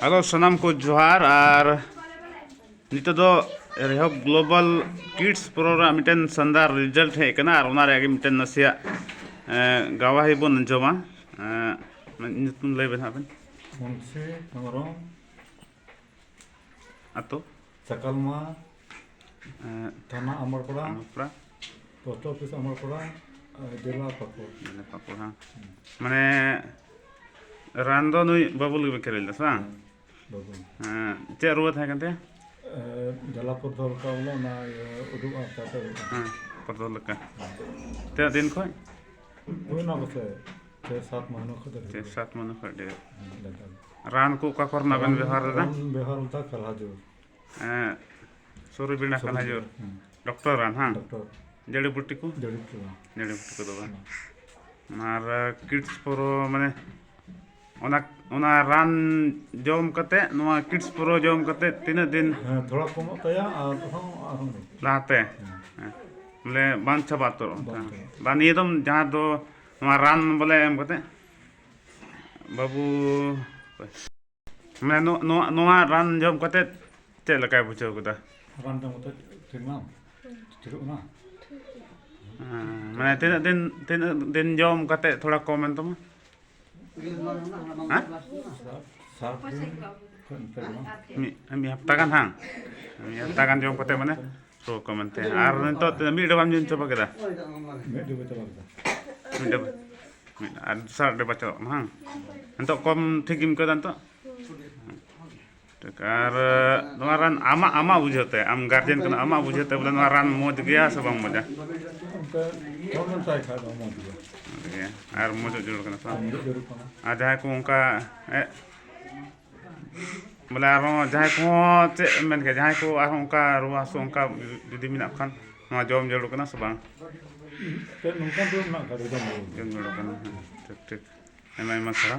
Halo sanam ko johar ar nito do rehob global kids program miten sandar result he kana ar onar agi miten nasia gawahi bon anjoma nyutum lay ben haben Munse Nangorong ato Sakalma Thana Amarpura Amapra Post Office Amarpura Jela Pakur mane papur ha mane rando nui babul gi kerel das bang Babu ce ruwat hai kan te Jalapur Dhol ka ulo na uduk apa tu patol ka te din khoi Ui na bose 6-7 महीनों को ce 7 manu khade लेता ran ko ka korna ben behar da Bihar तक कला जो suri bina kan hajur dokter ran ha doctor jadi buti ko जड़ी पुरा jadi buti ko do bang mar kids poro mane ona ran jom kate noa kids poro jom kate tina din थोड़ा कम तया आराम lahate bole bang chaba to ban yedom jaha do noa ran bole em kate babu mane noa ran jom kate ce lakai buchau kuda रान दम तो ठीक ना ठीक ना mane tina din jom kate thoda komen to ha साफ ठीक ना mi haptakan hang mi haptakan jom kate mane so komen te ar nento mi do bam jin coba kita मैं डिबे चला गया mi do mi ad sar de baca hang nento kom thikim ko tanto tekar noaran ama bujhote am guardian kana ama bujhote bole noaran moj gaya se bang moja उनका कौन सा है खाना मत दिया ar mojo jur kana sa जरूर खाना ada ko onka bole aro jahai ko ce men ke jahai ko ar onka ruas onka judi minak kan noa jom jor kana se bang तो उनका तो ना कर दो jom jor kana tik tik emang khara